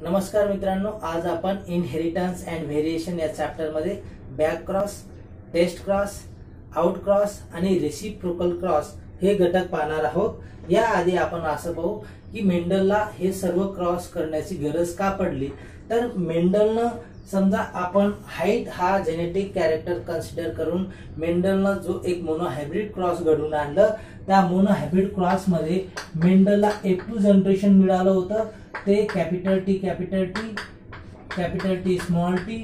नमस्कार मित्रांनो, आज आपण इनहेरिटन्स अँड व्हेरिएशन या चॅप्टर मध्ये back cross, test cross, out cross आणि रेसिप्रोकल क्रॉस हे घटक पाहणार आहोत। या आधी आपण असं पाहू की मेंडलला हे सर्व क्रॉस करण्याची गरज का पडली। तर मेंडलनं समजा आपण हाईट हा जेनेटिक कॅरेक्टर कन्सिडर करून मेंडलनं जो एक मोनोहायब्रिड क्रॉस घडवून आणलं, त्या मोनोहायब्रिड क्रॉस मध्ये मेंडलला F2 जनरेशन मिळालं होतं। ते capital T capital T, capital T small T,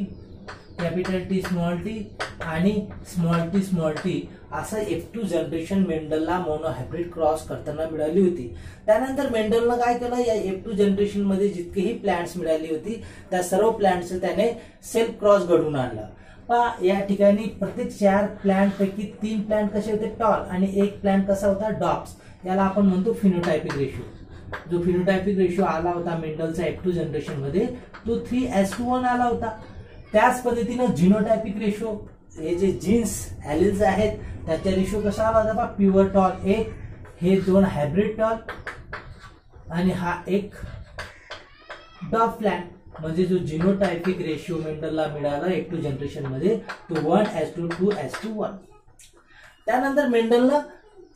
capital T small T आणि स्मॉल टी असं F2 जनरेशन मेंडलला मोनोहायब्रिड क्रॉस करताना मिळाली होती। त्यानंतर मेंडलनं काय केलं, या F2 जनरेशन मध्ये जितकेही प्लांट्स मिळाली होती त्या सर्व प्लांट्स त्याने सेल्फ क्रॉस घडवून आणलं। या ठिकाणी प्रत्येक 4 प्लांट पैकी 3 प्लांट कसे होते टॉल आणि एक प्लांट कसा होता डॉप्स। याला आपण म्हणतो फिनोटायपिक रेशो। जो फिनोटायपिक रेशो आला होता मेंडलचा F2 जनरेशन मध्ये तो 3:1 आला होता। त्याच पद्धतीने जीनोटायपिक रेशो, हे जे जीन्स एलिल्स आहेत त्याचा रेशो कसा आला होता, प्युअर टॉल 1, हे 2 हायब्रिड टॉल आणि हा एक डॉप प्लांट। म्हणजे जो जीनोटायपिक रेशो मेंडलला मिळाला F2 जनरेशन मध्ये तो 1:2, 2:1। त्यानंतर मेंडलनं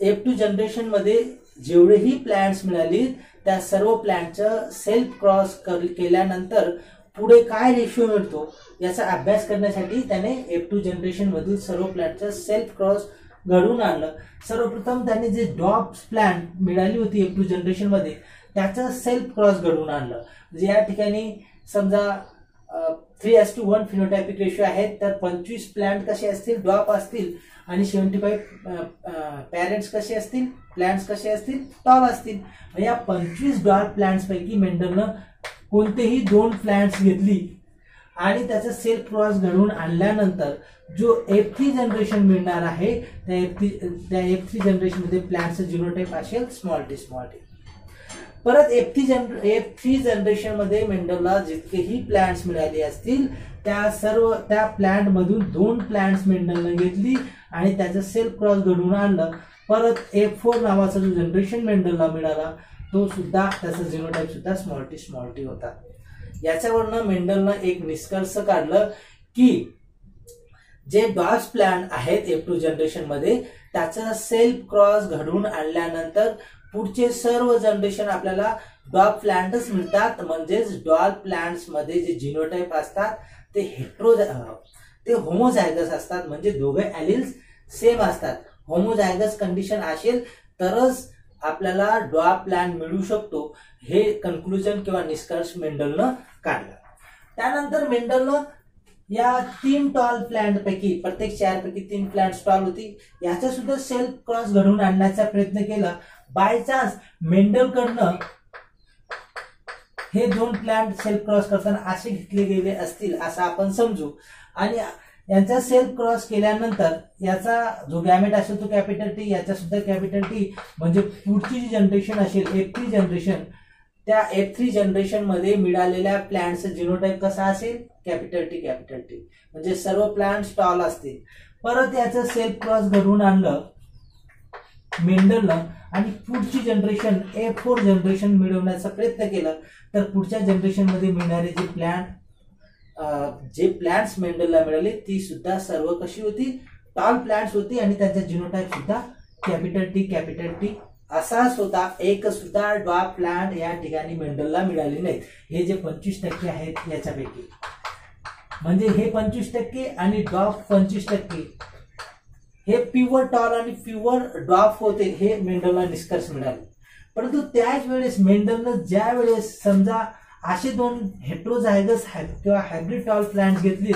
F2 जनरेशन मध्ये जेवढेही प्लांट्स मिळाली त्या सर्व प्लांटचं सेल्फ क्रॉस केल्यानंतर पुढे काय रेशो मिळतो याचा अभ्यास करण्यासाठी त्याने F2 जनरेशन मधील सर्व प्लांटचं सेल्फ क्रॉस घडवून आणलं। सर्वप्रथम त्याने जे डॉप्स प्लांट मिळाली होती F2 जनरेशन मध्ये त्याचं सेल्फ क्रॉस घडवून आणलं। म्हणजे या ठिकाणी समजा 3:1 फिनोटायपिक रेशो आहे, तर 25 प्लांट कसे असतील, डॉप असतील आणि 75 पॅरेंट्स कसे असतील, प्लांट्स कसे असतील, टॉल असतील। या 25 डॉप प्लांट्स पैकी मेंडलनं कोणतेही 2 प्लांट्स घेतली आणि त्याचा सेल्फ क्रॉस घडवून आणल्यानंतर जो F3 जनरेशन मिळणार आहे त्या F3 जनरेशन मध्ये प्लांटचं जीनोटाइप असेल स्मॉल टी। परत F3 जनरेशन मध्ये मेंडलला जितकेही प्लांट्स मिळाले असतील त्या प्लांट मधून 2 प्लांट्स मेंडलने घेतली आणि त्याचं सेल्फ क्रॉस घडवून आणलं। परत F4 नावाचा जो जनरेशन मेंडलला मिळाला तो सुद्धा त्याचा जीनोटाइप सुद्धा स्मॉल टी होता। याच्यावरनं मेंडलनं एक निष्कर्ष काढलं की जे डॉप्स प्लांट आहेत F2 जनरेशन मध्ये त्याचा सेल्फ क्रॉस घडवून आणल्यानंतर पुढचे सर्व जनरेशन आपल्याला डॉप प्लांट्स मिळतात। म्हणजेच डॉप प्लांट्स मध्ये जे जीनोटाइप असतात ते होमोझायगस असतात। म्हणजे दोघे एलिल्स सेम असतात। होमोझायगस कंडिशन असेल तरच आपल्याला डॉप प्लांट मिळू शकतो, हे कन्क्लुजन किंवा निष्कर्ष मेंडलनं काढला। त्यानंतर मेंडलनं या 3 टॉल प्लांट पैकी प्रत्येक 4 पैकी 3 प्लांट टॉल होती, याचा सुद्धा सेल्फ क्रॉस घडवून आणण्याचा प्रयत्न केला। बाय चान्स मेंडलकडनं हे 2 प्लांट सेल्फ क्रॉस करताना असे घेतले गेले असतील असं आपण समजू आणि यांचा सेल्फ क्रॉस केल्यानंतर याचा जो गॅमेट असेल तो कॅपिटल टी, याचा सुद्धा कॅपिटल टी। म्हणजे पुढची जी जनरेशन असेल F3 जनरेशन, त्या F3 जनरेशन मध्ये मिळालेल्या प्लांटचं जीनोटाइप कसा असेल, कॅपिटल टी। म्हणजे सर्व प्लांट्स टॉल असतील। परत याचं सेल्फ क्रॉस घडवून आणलं मेंडलनं आणि पुढची जनरेशन F4 जनरेशन मिळवण्याचा प्रयत्न केला। तर पुढच्या जनरेशन मध्ये मिळणारे जे प्लांट्स मेंडलला मिळाले ती सुद्धा सर्व कशी होती, टॉल प्लांट्स होती आणि त्याचा जीनोटाइप सुद्धा कॅपिटल टी असाच होता। एक सुद्धा डॉप प्लांट या ठिकाणी मेंडलला मिळाले नाहीत। हे जे 25% आहेत याच्यापैकी, म्हणजे हे 25% आणि डॉप 25%, हे प्युअर टॉल आणि प्युअर डॉप होते, हे मेंडलला निष्कर्ष मिळाले। परंतु त्याच वेळेस मेंडलनं ज्या वेळेस समजा असे 2 हेट्रोझायगस किंवा हायब्रिड टॉल प्लांट्स घेतले,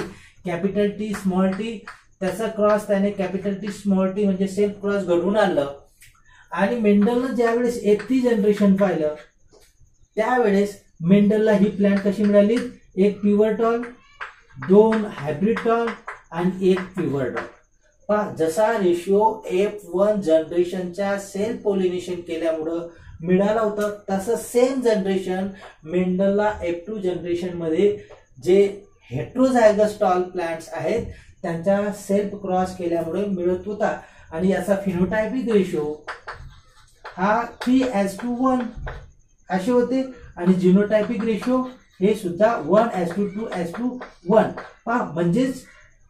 कॅपिटल टी स्मॉल टी, त्याचा क्रॉस त्याने कॅपिटल टी स्मॉल टी म्हणजे सेल्फ क्रॉस घडवून आणलं आणि मेंडलनं ज्या वेळेस F3 जनरेशन पाहिलं त्यावेळेस मेंडलला ही प्लांट कशी मिळाली, एक प्युअर टॉल, 2 हायब्रिड टॉल आणि एक प्युअर टॉल। जसा रेशिओ F1 जनरेशनच्या सेल्फ पॉलिनेशन केल्यामुळे मिळाला होता तसं सेम जनरेशन मेंडलला F2 जनरेशन मध्ये जे हेट्रोझायगस टॉल प्लांट्स आहेत त्यांचा सेल्फ क्रॉस केल्यामुळे मिळत होता। आणि याचा फिनोटायपिक रेशो हा 3:1 असे होते आणि जीनोटायपिक रेशो हे सुद्धा 1:2:1 पहा. म्हणजेच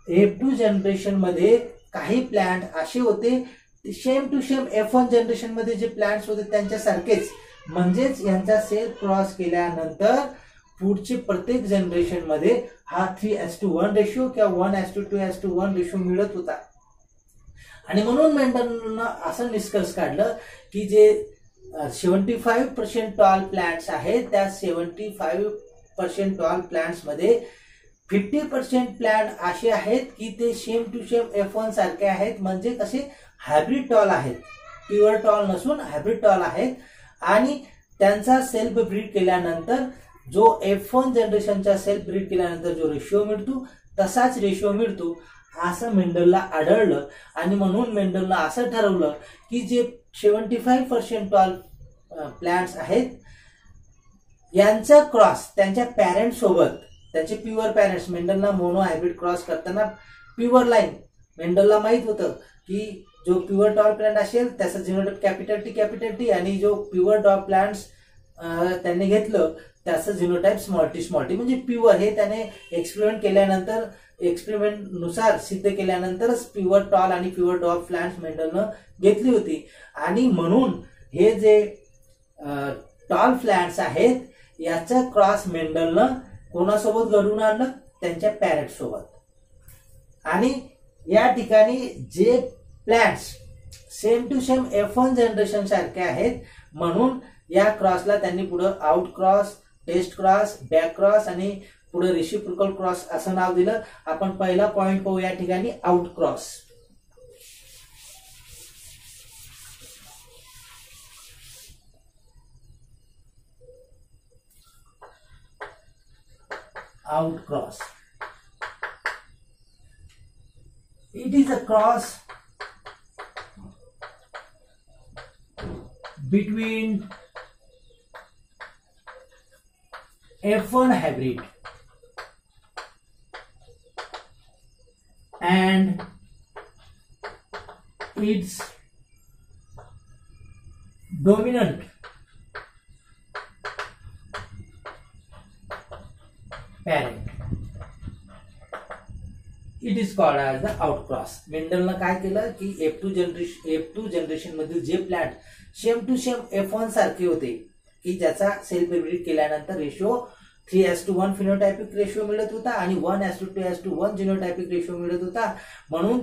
F2 जनरेशन मध्ये काही प्लांट असे होते same to same F1 generation मध्ये जे प्लांट्स होते त्यांच्यासारखेच. म्हणजेच यांचा सेल क्रॉस केल्यानंतर पुढचे प्रत्येक जनरेशन मध्ये हा 3:1 रेशो किंवा 1:2:1 रेशो मिळत होता. आणि म्हणून मेंडलनं असं निष्कर्ष काढलं की जे 75% टॉल प्लांट्स आहेत त्या 75% टॉल प्लांट्स मध्ये 50% प्लांट असे आहेत की ते सेम टू सेम F1 सारखे आहेत. म्हणजे कसे हायब्रिड टॉल आहेत, प्युअर टॉल नसून हायब्रिड टॉल आहेत. आणि त्यांचा सेल्फ ब्रीड केल्यानंतर जो F1 जनरेशनचा सेल्फ ब्रीड केल्यानंतर जो रेशिओ मिळतो तसाच रेशिओ मिळतो असं मेंडलला आढळलं. आणि म्हणून मेंडलला असं ठरवलं की जे 75% टॉल प्लांट्स आहेत यांचा क्रॉस त्यांच्या पॅरेंट सोबत, त्याचे प्युअर पॅरेंट्स, मेंडलला मोनो हायब्रिड क्रॉस करताना प्युअर लाईन, मेंडलला माहित होतं की जो प्युअर टॉल प्लांट असेल त्याचा जिनोटाइप कॅपिटल टी आणि जो प्युअर टॉल प्लांट्स त्यांनी घेतलं त्याचं जिनोटाइप स्मॉल टी म्हणजे प्युअर. हे त्याने एक्सपेरिमेंट केल्यानंतर, एक्सपेरिमेंट नुसार सिद्ध केल्यानंतरच प्युअर टॉल आणि प्युअर डॉग प्लांट्स मेंडलनं घेतली होती. आणि म्हणून हे जे टॉल प्लांट्स आहेत याचा क्रॉस मेंडलनं कोणासोबत घडवून आणलं, त्यांच्या पॅरेंट सोबत. आणि या ठिकाणी जे plants same to same F1 generation सारखे आहेत म्हणून या क्रॉसला त्यांनी पुढे out cross, test cross, back cross आणि पुढे रेसिप्रोकल क्रॉस असं नाव दिलं. आपण पहिला पॉइंट पाहू या ठिकाणी out cross. Out cross, it is a cross between F1 hybrid and its dominant parent. It is called as the outcross. मेंडलनं काय केलं की F2 जनरेशन मधील जे plant same to same F1 सारखे होते की ज्याचा सेल्फ ब्रीड केल्यानंतर रेशो 3:1 फिनोटायपिक रेशो मिळत होता आणि 1:2:1 जिनोटायपिक रेशो मिळत होता. म्हणून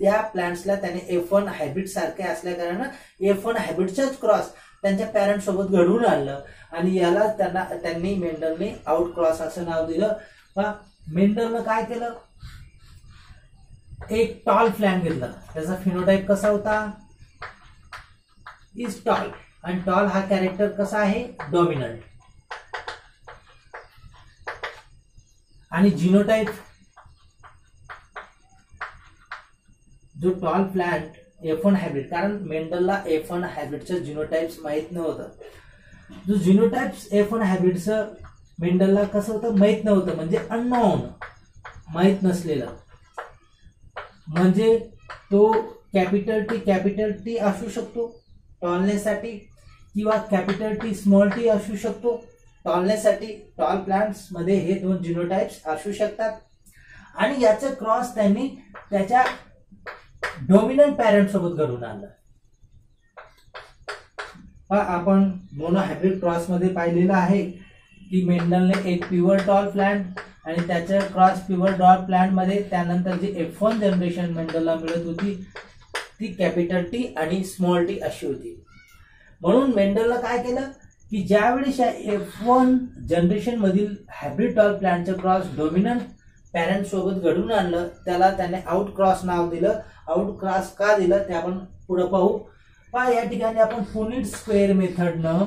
त्या प्लांट्सला त्याने F1 हायब्रिड सारखे असल्या कारणाने F1 हायब्रिडचाच क्रॉस त्यांच्या पॅरेंट सोबत घडवून आणलं आणि याला त्यांनी मेंडलने आउट क्रॉस असं नाव दिलं. मेंडलनं काय केलं, एक टॉल प्लांट घेतला, त्याचा फिनोटाइप कसा होता, इज टॉल. आणि टॉल हा कॅरेक्टर कसा आहे, डॉमिनंट. आणि जिनोटाइप जो टॉल प्लांट F1 हायब्रिड, कारण मेंडलला F1 हायब्रिडचं जिनोटाइप्स माहित नव्हतं. जो जिनोटाइप्स F1 हायब्रिडचं मेंडलला कसं होतं माहित नव्हतं, म्हणजे अननोन, माहित नसलेलं. म्हणजे तो कॅपिटल टी असू शकतो टॉलनेससाठी किंवा कॅपिटल टी स्मॉल टी असू शकतो टॉलनेससाठी. टॉल प्लांट्स मध्ये हे दोन जिनोटाइप्स असू शकतात. आणि याचं क्रॉस त्यांनी त्याच्या डॉमिनंट पॅरेंट सोबत घडवून आणलं. आपण मोनो हायब्रिड क्रॉस मध्ये पाहिलेलं आहे की मेंडलने एक प्युअर टॉल प्लांट आणि त्याच्या क्रॉस प्युअर डॉट प्लांट मध्ये त्यानंतर जी F1 जनरेशन मेंडलला मिळत होती ती कॅपिटल टी आणि स्मॉल टी अशी होती. म्हणून मेंडलला काय केलं की ज्यावेळी F1 जनरेशन मधील हायब्रिड टॉल प्लांटचं क्रॉस डॉमिनंट पॅरेंट सोबत घडवून आणलं त्याला त्याने आउट क्रॉस नाव दिलं. आउट क्रॉस का दिलं ते आपण पुढे पाहू. या ठिकाणी आपण पुनिट स्क्वेअर मेथडनं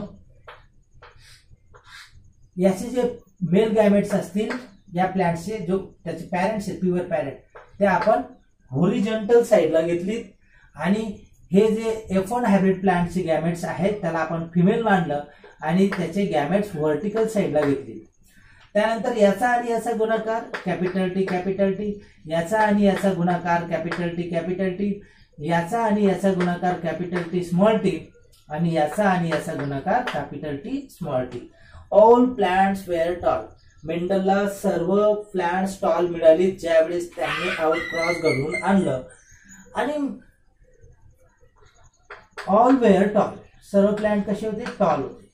याचे जे मेल गॅमेट्स असतील या प्लांटचे, जो त्याचे पॅरेंट्स आहेत प्युअर पॅरेंट, ते आपण हॉरिझॉन्टल साइडला घेतलीत आणि हे जे F1 हायब्रिड प्लांटचे गॅमेट्स आहेत त्याला आपण फिमेल मानलं आणि त्याचे गॅमेट्स व्हर्टिकल साइडला घेतले. त्यानंतर याचा आणि याचा गुणाकार कॅपिटल टी, याचा आणि याचा गुणाकार कॅपिटल टी, याचा आणि याचा गुणाकार कॅपिटल टी स्मॉल टी आणि याचा आणि याचा गुणाकार capital T small T. All plants were tall. मेंडलला सर्व प्लांट्स टॉल मिळाली ज्यावेळेस त्यांनी आउटक्रॉस घडवून आणलं. आणि ऑल वेअर टॉल, सर्व प्लांट कसे होते, टॉल होते.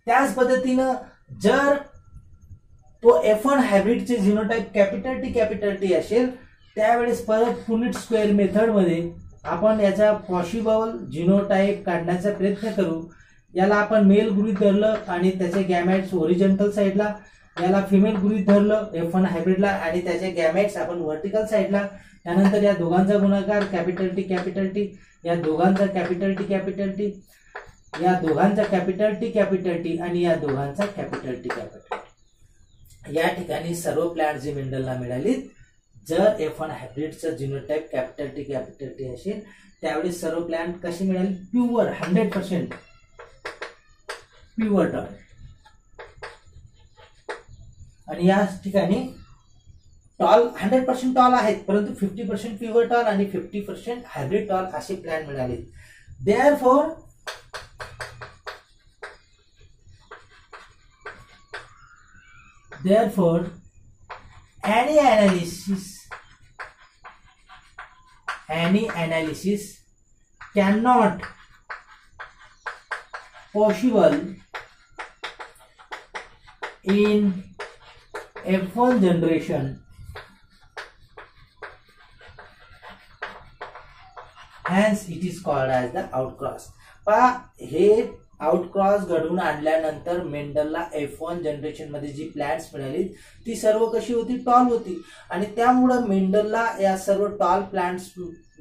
त्याच पद्धतीनं जर तो F1 हायब्रिडचे जिनोटाइप कॅपिटल टी असेल त्यावेळेस परत पुनिट स्क्वेअर मेथड मध्ये आपण याचा पॉसिबल जिनोटाइप काढण्याचा प्रयत्न करू. याला आपण मेल गृहीत धरलं आणि त्याचे गॅमेट्स ओरिजिनल साईडला, याला फिमेल गृहीत धरलं F1 हायब्रिडला आणि त्याचे गॅमेट्स आपण व्हर्टिकल साईडला. त्यानंतर या दोघांचा गुणाकार कॅपिटल टी या दोघांचा कॅपिटल टी या दोघांचा कॅपिटल टी आणि या दोघांचा कॅपिटल टी. या ठिकाणी सर्व प्लॅन्ट जी मेंडलला मिळाली जर F1 हायब्रिडचं जिनोटाइप कॅपिटल टी असेल त्यावेळी सर्व प्लॅन्ट कशी मिळाली, प्युअर 100% प्युअर टॉल. आणि या ठिकाणी टॉल 100% टॉल आहेत परंतु 50% प्युअर टॉल आणि 50% हायब्रिड टॉल असे प्लॅन मिळाले. Therefore, any analysis cannot possible in F1 generation. Hence, it is called as the outcross. पहा हे आउटक्रॉस घडवून आणल्यानंतर मेंडलला F1 जनरेशन मध्ये जी प्लॅन्ट्स मिळाली ती सर्व कशी होती, टॉल होती. आणि त्यामुळे मेंडलला या सर्व टॉल प्लॅन्ट्स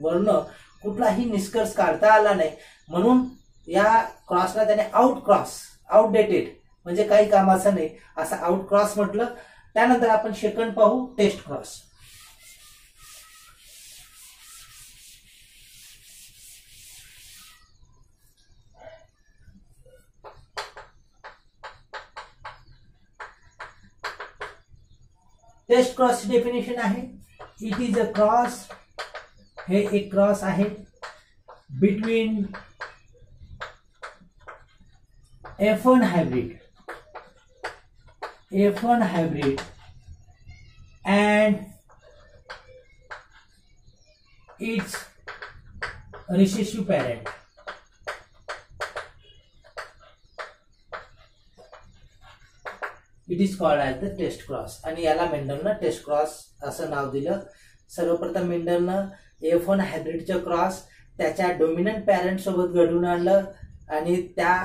वरनं कुठलाही निष्कर्ष काढता आला नाही. म्हणून या क्रॉसला त्याने आउटडेटेड म्हणजे काही कामाचं नाही असं आउटक्रॉस म्हटलं. त्यानंतर आपण सेकंड पाहू, test cross. Test cross definition आहे, इट इज अ क्रॉस, हे एक क्रॉस आहे between F1 hybrid and its recessive parent. It is called as the test cross. आणि याला मेंडलनं टेस्ट क्रॉस असं नाव दिलं. सर्वप्रथम मेंडलनं F1 हायब्रिडचं क्रॉस त्याच्या डोमिनंट पॅरेंट सोबत घडवून आणलं आणि त्या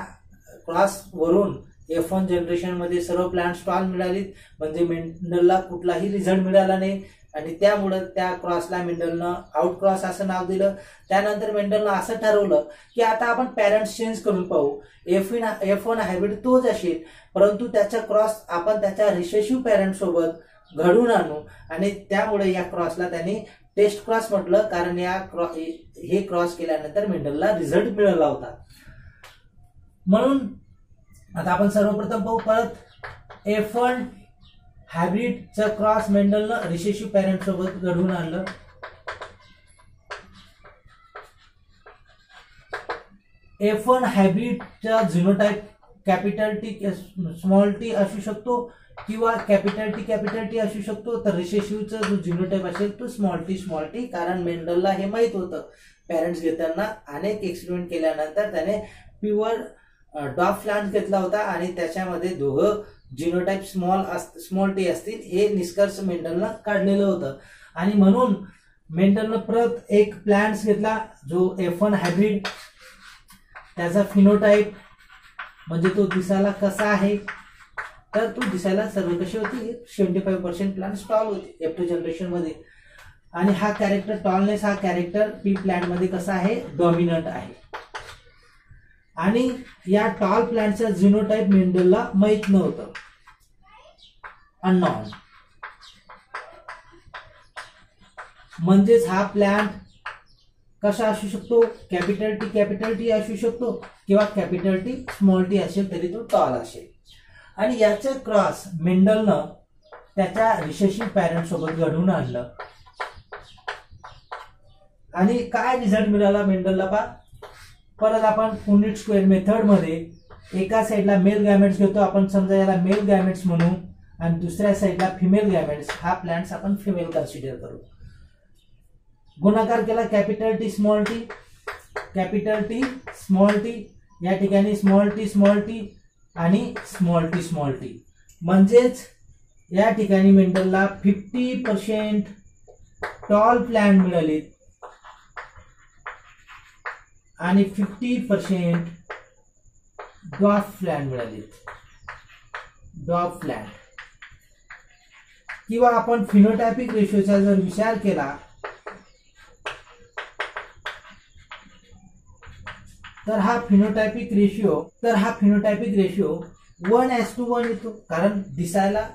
क्रॉस वरून F1 जनरेशन मध्ये सर्व प्लांट्स टॉल मिळाली. म्हणजे मेंडलला कुठलाही रिझल्ट मिळाला नाही आणि त्यामुळे त्या क्रॉसला मेंडलनं आउटक्रॉस असं नाव दिलं. त्यानंतर मेंडलनं असं ठरवलं की आता आपण पॅरेंट्स चेंज करून पाहू. F1 हायब्रिड तोच असेल परंतु त्याचा क्रॉस आपण त्याच्या रिसेसिव्ह पॅरेंट सोबत घडवून आणू आणि त्यामुळे या क्रॉसला त्यांनी टेस्ट क्रॉस म्हटलं. कारण हे क्रॉस केल्यानंतर मेंडलला रिझल्ट मिळाला होता. म्हणून आता आपण सर्वप्रथम पाहू परत F1 हायब्रिडचा क्रॉस मेंडलनं रिसेसिव्ह पॅरेंट सोबत घडवून आणलं. F1 हायब्रिडचा genotype capital T small T असू शकतो किंवा कॅपिटल टी असू शकतो. तर रिसेसिव्हचा जो जिनोटाइप असेल तो स्मॉल टी कारण मेंडलला हे माहित होतं. पॅरेंट्स घेताना अनेक एक्सपेरिमेंट केल्यानंतर त्याने प्युअर डॉफ प्लांट घेतला होता आणि त्याच्यामध्ये दोघं जिनोटाइप स्मॉल टी असतील हे निष्कर्ष मेंडलनं काढलेलं होतं. आणि म्हणून मेंडलनं परत एक प्लांट्स घेतला जो F1 हायब्रिड, त्याचा फिनोटाइप म्हणजे तो दिसायला कसा आहे तर तो दिसायला सर्व कशी होती 75% प्लांट्स टॉल होते F2 जनरेशन मध्ये. आणि हा कॅरेक्टर टॉलनेस हा कॅरेक्टर पी प्लांट मध्ये कसा आहे, डॉमिनंट आहे. आणि या टॉल प्लांटचा जिनोटाइप मेंडलला माहित नव्हतं, अननोन. म्हणजेच हा प्लांट कसा असू शकतो, कॅपिटल टी असू शकतो किंवा कॅपिटल टी स्मॉल टी असेल तरी तो टॉल असेल. आणि याचे क्रॉस मेंडलनं त्याच्या रिसेसिव्ह पॅरेंट सोबत घडवून आणलं. आणि काय रिझल्ट मिळाला मेंडलला पा परत आपण पुनिट स्क्वेअर मेथड मध्ये एका साईडला मेल गॅमेट्स घेतो आपण, समजा याला मेल गॅमेट्स म्हणू, आणि दुसऱ्या साईडला फिमेल गॅमेट्स, हा प्लांट्स आपण फिमेल कन्सिडर करू. गुणाकार केला capital T small T, capital T small T, या ठिकाणी स्मॉल टी आणि स्मॉल टी, म्हणजेच या ठिकाणी मेंडलला 50% टॉल प्लांट मिळाले आणि 50% ड्वार्फ प्लांट मिळाले. ड्वार्फ प्लांट, किंवा आपण फिनोटायपिक रेशोचा जर विचार केला तर हा फिनोटायपिक रेशिओ 1:1 येतो, कारण दिसायला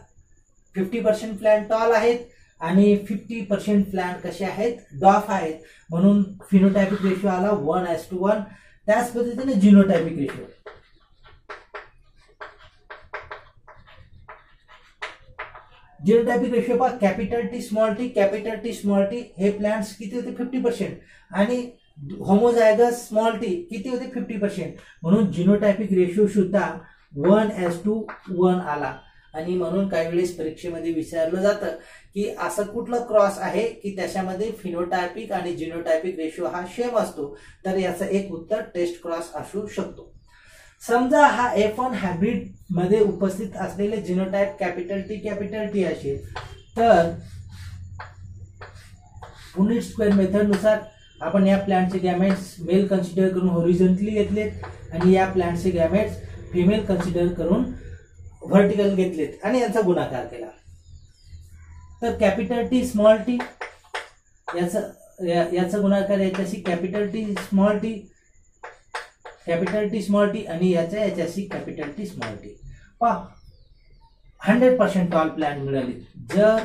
50% प्लांट टॉल आहेत आणि 50% प्लांट कसे आहेत, डॉफ आहेत, म्हणून फिनोटायपिक रेशिओ आला 1:1. त्याच पद्धतीने जिनोटायपिक रेशिओ, पहा कॅपिटल टी स्मॉल टी हे प्लांट्स किती होते 50%, आणि होमोझायगस स्मॉल टी किती होते 50%, म्हणून जिनोटायपिक रेशिओ सुद्धा 1:1 आला. आणि म्हणून काही वेळेस परीक्षेमध्ये विचारलं जातं की असं कुठलं क्रॉस आहे की त्याच्यामध्ये फिनोटायपिक आणि जिनोटायपिक रेशिओ हा सेम असतो, तर याचं एक उत्तर टेस्ट क्रॉस असू शकतो. समजा हा F1 हायब्रिड मध्ये उपस्थित असलेले जिनोटाइप कॅपिटल टी असेल, तर पुनिट स्क्वेअर मेथड नुसार आपण या प्लांटचे गॅमेट्स मेल कन्सिडर करून हॉरिझॉन्टली घेतलेत आणि या प्लांटचे गॅमेट्स फिमेल कन्सिडर करून व्हर्टिकल घेतलेत आणि यांचा गुणाकार केला. तर कॅपिटल टी स्मॉल टी याचा गुणाकार याच्याशी कॅपिटल टी स्मॉल टी आणि याच्याशी कॅपिटल टी स्मॉल टी. पहा 100% टॉल प्लांट मिळाली. जर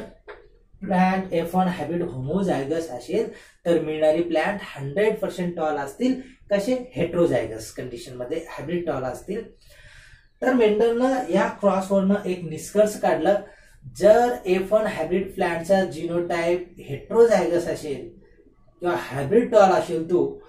प्लांट F1 हायब्रिड होमोझायगस असेल तर मिळणारी प्लांट 100% टॉल असतील. कसे, हेट्रोझायगस कंडिशन मध्ये हायब्रिड टॉल असतील. तर मेंडलनं या क्रॉसवरनं एक निष्कर्ष काढला, जर F1 हायब्रिड प्लांटचा जिनोटाइप हेट्रोझायगस असेल किंवा हायब्रिड टॉल असेल तो,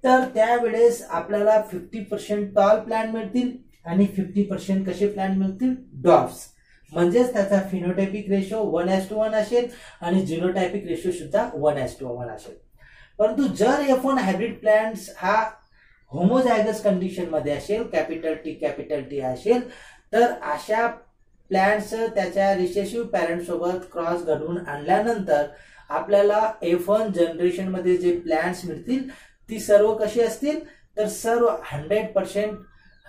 तर त्यावेळेस आपल्याला 50% टॉल प्लांट मिळतील आणि 50% कसे प्लांट मिळतील, डॉर्फ्स. म्हणजेच त्याचा फिनोटायपिक रेशो 1:1 असेल आणि जिनोटायपिक रेशो सुद्धा 1:1 असेल. परंतु जर F1 हायब्रिड प्लांट्स हा होमोझायगस कंडिशन मध्ये असेल, कॅपिटल टी असेल, तर अशा प्लांट्स त्याच्या रिसेसिव्ह पॅरेंट सोबत क्रॉस घडवून आणल्यानंतर आपल्याला F1 जनरेशन मध्ये जे प्लांट्स मिळतील ती सर्व कशी असतील, तर सर्व 100%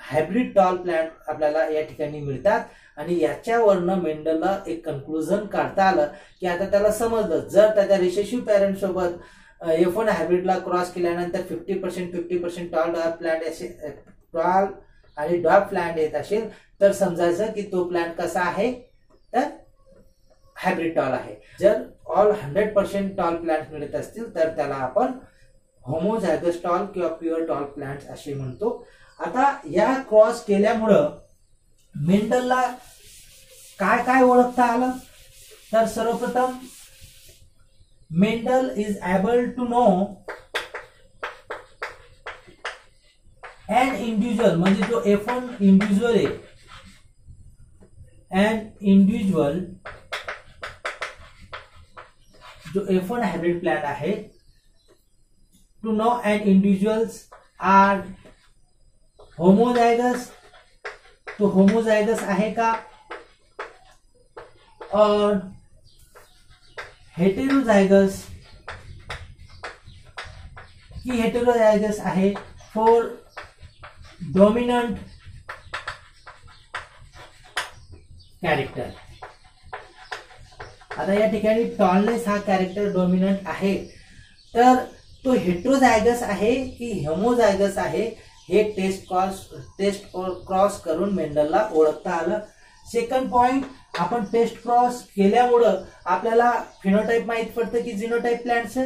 हायब्रिड टॉल प्लांट आपल्याला या ठिकाणी मिळतात. आणि याच्यावरनं मेंडलला एक कन्क्लुजन काढता आलं की आता त्याला समजलं, जर त्याच्या रिसेसिव्ह पॅरेंट सोबत F1 हायब्रिडला क्रॉस केल्यानंतर 50% टॉल आणि डॉर्फ प्लांट येत असेल, तर समजायचं की तो प्लांट कसा आहे, तर हायब्रिड टॉल आहे. जर ऑल 100% टॉल प्लांट मिळत असतील तर त्याला आपण होमोझायगस टॉल किंवा प्युअर टॉल प्लांट असे म्हणतो. आता या क्रॉस केल्यामुळं मेंडलला काय काय ओळखता आलं, तर सर्वप्रथम Mendel is able to know an individual, म्हणजे जो F1 इंडिव्हिज्युअल आहे, अन इंडिव्हिज्युअल जो F1 हायब्रिड प्लांट आहे, to know an individuals are homozygous, तो होमोझायगस आहे का, और हेटेरोझायगस की हेटेरोझायगस आहे फॉर डॉमिनंट कॅरेक्टर. आता या ठिकाणी टॉलनेस हा कॅरेक्टर डॉमिनंट आहे, तर तो हेटेरोझायगस आहे की होमोझायगस आहे हे टेस्ट क्रॉस करून मेंडलला ओळखता आलं. सेकंड पॉइंट, आपण टेस्ट क्रॉस केल्यामुळं आपल्याला फिनोटाइप माहित पडतं की जिनोटाइप प्लांटचं.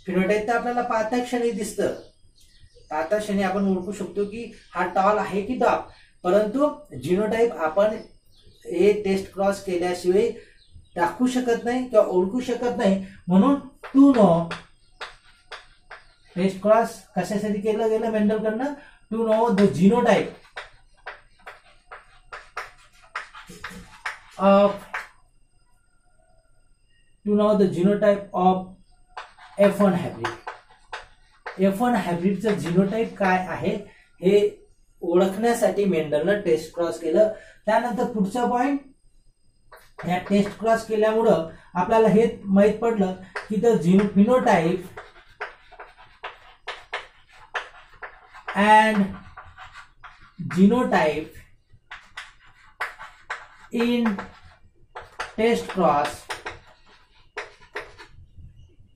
फिनोटाइप तर आपल्याला पाहता क्षणी दिसतं, पाहता क्षणी आपण ओळखू शकतो की हा टॉल आहे की डॉर्फ. परंतु जिनोटाइप आपण हे टेस्ट क्रॉस केल्याशिवाय दाखवू शकत नाही किंवा ओळखू शकत नाही. म्हणून टू नो टेस्ट क्रॉस कशासाठी केलं गेलं मेंडलकडनं, to know the genotype to know the genotype of F1 hybrid. F1 हायब्रिडचं जिनोटाइप काय आहे हे ओळखण्यासाठी मेंडलनं टेस्ट क्रॉस केलं. त्यानंतर पुढचा पॉइंट, ह्या टेस्ट क्रॉस केल्यामुळं आपल्याला हे माहित पडलं की the phenotype and genotype in test cross,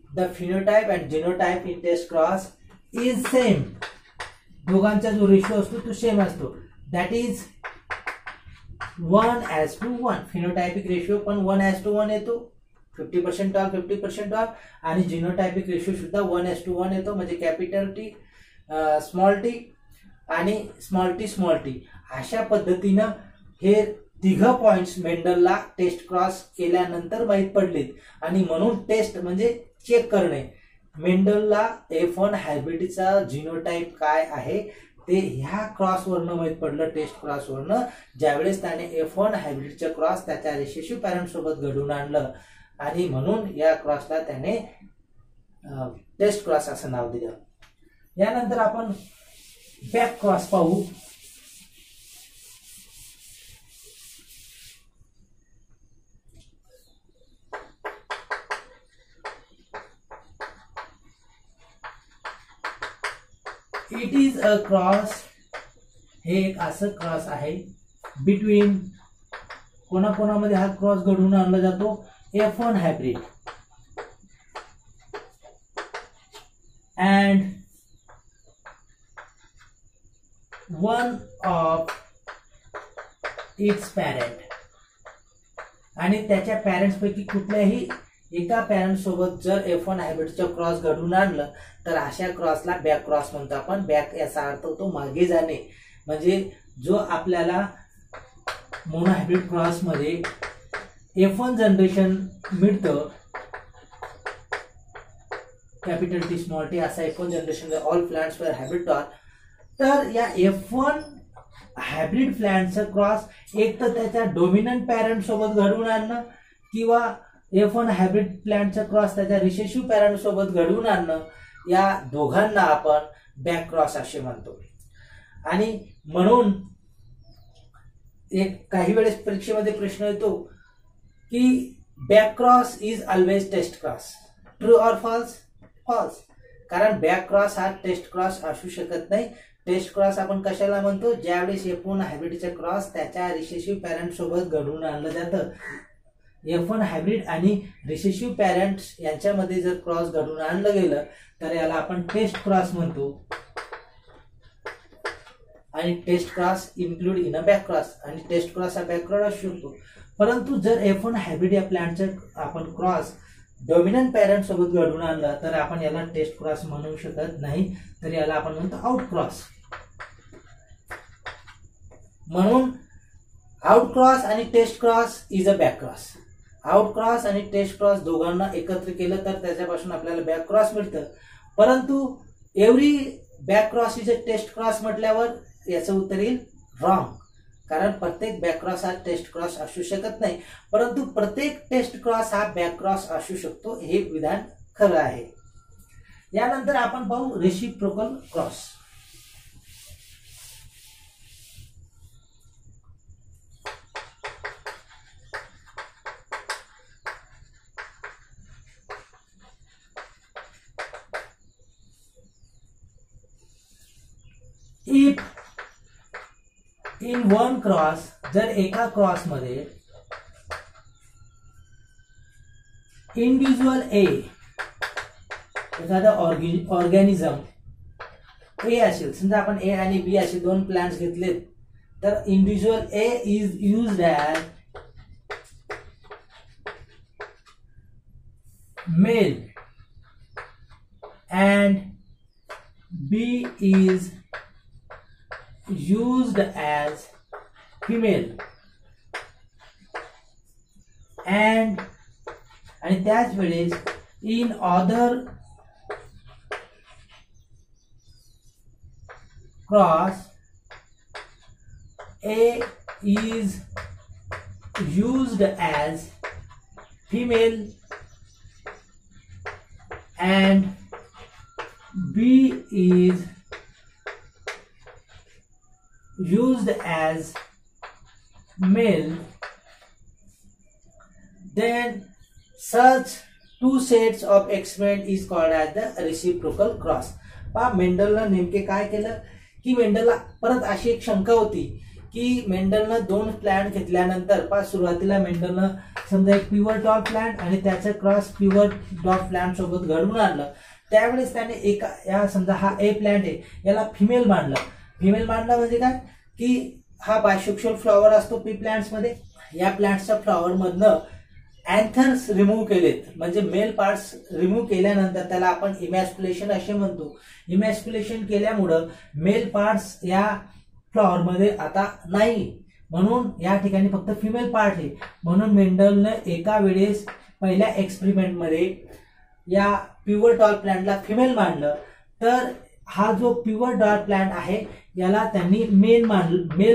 the phenotype and genotype in test cross is same. दोघांचा जो रेशो असतो तो सेम असतो. That is 1:1. फिनोटायपिक रेशो पण 1:1 येतो. 50% ऑफ 50% ऑफ. आणि जिनोटायपिक रेशो सुद्धा 1:1 येतो. म्हणजे कॅपिटल टी स्मॉल टी आणि स्मॉल टी अशा पद्धतीनं हे तिघं पॉइंट्स मेंडलला टेस्ट क्रॉस केल्यानंतर माहीत पडलेत. आणि म्हणून टेस्ट म्हणजे चेक करणे, मेंडलला F1 हायब्रिडचा जिनोटाइप काय आहे ते ह्या क्रॉसवरनं माहीत पडलं, टेस्ट क्रॉसवरनं. ज्यावेळेस त्याने F1 हायब्रिडचा क्रॉस त्याच्या रिसेसिव्ह पॅरेंट सोबत घडवून आणलं आणि म्हणून या क्रॉसला त्याने टेस्ट क्रॉस असं नाव दिलं. यानंतर आपण बॅक क्रॉस पाहू. इट इज अ क्रॉस, हे एक असं क्रॉस आहे बिटवीन, कोणाकोणामध्ये हा क्रॉस घडवून आणला जातो, F1 hybrid and one of its parent. आणि त्याच्या पॅरेंट्स पैकी कुठल्याही एका पॅरेंट सोबत जर F1 हायब्रिडचं क्रॉस घडवून आणलं तर अशा क्रॉसला बॅक क्रॉस म्हणतो आपण. बॅक याचा अर्थ होतो मागे जाणे. म्हणजे जो आपल्याला मोनो हायब्रिड क्रॉस मध्ये F1 जनरेशन मिळतं, कॅपिटल टी स्मॉल टी असा F1 generation all plants were hybrid tall. तर या F1 हायब्रिड प्लांटचं क्रॉस एक तर त्याच्या डोमिनंट पॅरेंट सोबत घडवून आणणं किंवा F1 हायब्रिड प्लांटचा क्रॉस त्याच्या रिसेसिव्ह पॅरेंट सोबत घडवून आणणं, या दोघांना आपण बॅक क्रॉस असे म्हणतो. आणि म्हणून एक काही वेळेस परीक्षेमध्ये प्रश्न येतो की back cross is always test cross, true or false? False. कारण बॅक क्रॉस हा टेस्ट क्रॉस असू शकत नाही. टेस्ट क्रॉस आपण कशाला म्हणतो? ज्यावेळेस F1 हायब्रिडचा क्रॉस त्याच्या रिसेसिव्ह पॅरेंट सोबत घडवून आणलं जातं. F1 हायब्रिड आणि रिसेसिव्ह पॅरेंट्स यांच्यामध्ये जर क्रॉस घडवून आणलं गेलं तर याला आपण टेस्ट क्रॉस म्हणतो. आणि test cross include in a back cross, आणि टेस्ट क्रॉस हा बॅक क्रॉस असू शकतो. परंतु जर F1 हायब्रिड या प्लांटचा आपण क्रॉस डॉमिनंट पॅरेंट सोबत घडवून आणला तर आपण याला टेस्ट क्रॉस म्हणू शकत नाही, तर याला आपण म्हणतो आउट क्रॉस. म्हणून आउट क्रॉस आणि test cross is a back cross. Out cross आणि टेस्ट क्रॉस दोघांना एकत्र केलं तर त्याच्यापासून आपल्याला बॅक क्रॉस मिळतं. परंतु every back cross is a test cross म्हटल्यावर याचं उत्तर येईल रॉंग. कारण प्रत्येक बॅक क्रॉस हा टेस्ट क्रॉस असू शकत नाही, परंतु प्रत्येक टेस्ट क्रॉस हा बॅक क्रॉस असू शकतो, हे विधान खरं आहे. यानंतर आपण पाहू reciprocal cross. If in one cross, जर एका क्रॉस मध्ये इंडिव्हिज्युअल ए, एखादा ऑर्गॅनिझम ए असेल, समजा आपण ए आणि बी असे दोन प्लांट्स घेतलेत, तर individual A is used as male and B is used as female and त्याच वेळेस in other cross A is used as female and B is used as male, then such two sets of experiment is called as the reciprocal cross. पहा मेंडलनं नेमके काय केलं की मेंडलला परत अशी एक शंका होती की मेंडलनं दोन प्लांट घेतल्यानंतर पहा सुरुवातीला मेंडलनं समजा एक प्युअर डॉग प्लांट आणि त्याचं क्रॉस प्युअर डॉग प्लांट सोबत घडवून आणलं. त्यावेळेस त्याने एका या समजा हा ए प्लांट आहे याला फिमेल मानलं. फिमेल मानलं म्हणजे काय की हा बायसेक्शुअल फ्लॉवर असतो पी प्लांट्स मध्ये. या प्लांट्सच्या फ्लॉवर मधनं अँथर्स रिमूव्ह केलेत म्हणजे मेल पार्ट्स रिमूव्ह केल्यानंतर त्याला आपण इमॅस्क्युलेशन असे म्हणतो. इमॅस्क्युलेशन केल्यामुळं मेल पार्ट्स या फ्लॉवर मध्ये आता नाही म्हणून या ठिकाणी फक्त फिमेल पार्ट आहे. म्हणून मेंडलनं एका वेळेस पहिल्या एक्सपेरिमेंट मध्ये या प्युअर डॉग प्लांटला फिमेल मानलं. तर हा जो प्युअर डॉग प्लांट आहे याला त्यांनी मेल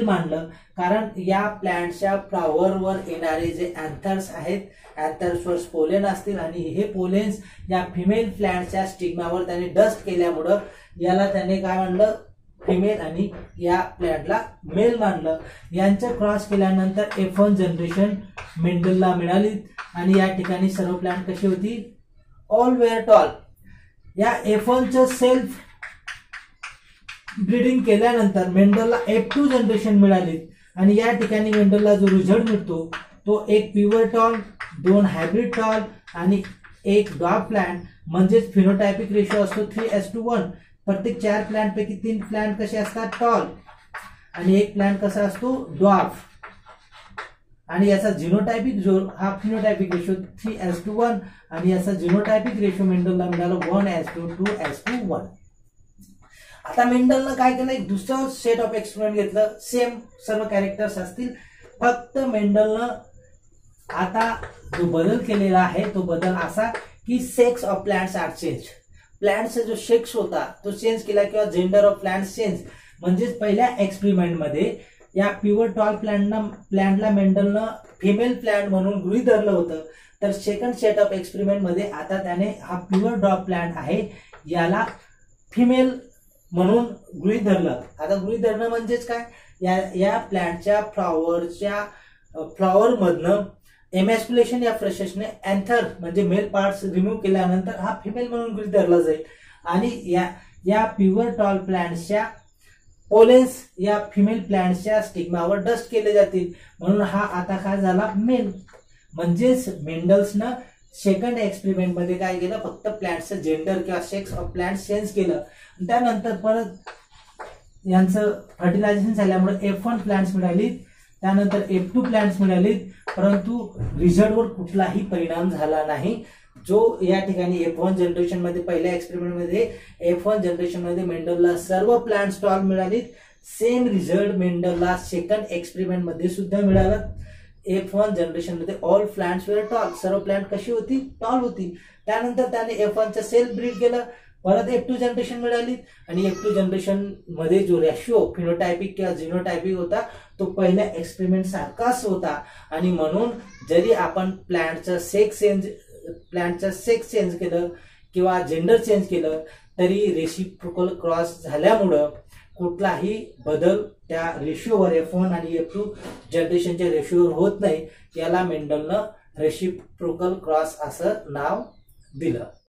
मानलं कारण या प्लांटच्या फ्लॉवरवर येणारे जे अँथर्स आहेत अँथर्सवर पोलेन असतील आणि हे पोलेन्स या फिमेल प्लांटच्या स्टिग्मावर त्याने डस्ट केल्यामुळं याला त्याने काय मानलं फिमेल आणि या प्लांटला मेल मानलं. यांचं क्रॉस केल्यानंतर F1 जनरेशन मेंडलला मिळाली आणि या ठिकाणी सर्व प्लांट कशी होती ऑल वेअर टॉल. या F1 चं सेल्फ ब्रीडिंग केल्यानंतर मेंडलला F2 जनरेशन मिळाली आणि या ठिकाणी मेंडलला जो रिझल्ट मिळतो तो एक प्युअर टॉल, दोन हायब्रिड टॉल आणि एक डॉग प्लांट म्हणजेच फिनोटायपिक रेशो असतो 3:1. प्रत्येक 4 प्लांट पैकी 3 प्लांट कसे असतात टॉल आणि एक प्लांट कसा असतो डॉर्फ. आणि याचा जिनोटायपिक जो हा फिनोटायपिक रेशो 3:1 आणि याचा जिनोटायपिक रेशो मेंडलला मिळाला 1:2:1. आता मेंडलनं काय केलं एक दुसरं सेट ऑफ एक्सपेरिमेंट घेतलं. सेम सर्व कॅरेक्टर्स असतील फक्त मेंडलनं आता जो बदल केलेला आहे तो बदल असा की sex of plants are change. प्लांटचा जो सेक्स होता तो चेंज केला किंवा जेंडर ऑफ प्लांट्स चेंज. म्हणजेच पहिल्या एक्सपेरिमेंट मध्ये या प्युअर टॉल प्लांटला मेंडलनं फिमेल प्लांट म्हणून गृहीत धरलं होतं. तर सेकंड सेट ऑफ एक्सपेरिमेंट मध्ये आता त्याने हा प्युअर डॉग प्लांट आहे याला फिमेल म्हणून गृहीत धरलं. आता गृहीत धरणं म्हणजेच काय या प्लांटच्या फ्लॉवर मधनं एमॅस्क्युलेशन या प्रोसेसने अँथर म्हणजे मेल पार्ट्स रिमूव्ह केल्यानंतर हा फिमेल म्हणून गृहीत धरला जाईल आणि या प्युअर टॉल प्लांट्सच्या पोलेन्स या फिमेल प्लांट्सच्या स्टिग्मावर डस्ट केले जातील म्हणून हा आता काय झाला मेल. म्हणजेच मेंडल्सनं सेकंड एक्सपेरिमेंट मध्ये काय केलं फक्त प्लांट्सचं जेंडर किंवा सेक्स ऑफ प्लांट्स चेंज केलं. त्यानंतर परत यांचं फर्टिलायझेशन झाल्यामुळे F1 प्लांट्स मिळाली त्यानंतर F2 प्लांट्स मिळाली परंतु रिझल्टवर कुठलाही परिणाम झाला नाही. जो या ठिकाणी F1 जनरेशन मध्ये पहिल्या एक्सपेरिमेंट मध्ये F1 जनरेशन मध्ये मेंडलला सर्व प्लांट्स टॉल मिळाली. सेम रिझल्ट मेंडलला सेकंड एक्सपेरिमेंट मध्ये सुद्धा मिळाला. F1 जनरेशन मध्ये ऑल प्लांट्स वेअर टॉल. सर्व प्लांट कशी होती टॉल होती. त्यानंतर त्याने F1 चं सेल्फ ब्रीड केलं परत F2 जनरेशन मिळाली आणि F2 जनरेशन मध्ये जो रेशिओ फिनोटायपिक किंवा जिनोटायपिक होता तो पहिल्या एक्सपेरिमेंट सारखाच होता आणि म्हणून जरी आपण प्लांटचं सेक्स चेंज केलं किंवा जेंडर चेंज केलं तरी रेसिप्रोकल क्रॉस झाल्यामुळं कुठलाही बदल त्या रेशिओवर F1 आणि F2 जनरेशनच्या रेशिओवर होत नाही. याला मेंडलनं रेसिप्रोकल क्रॉस असं नाव दिलं.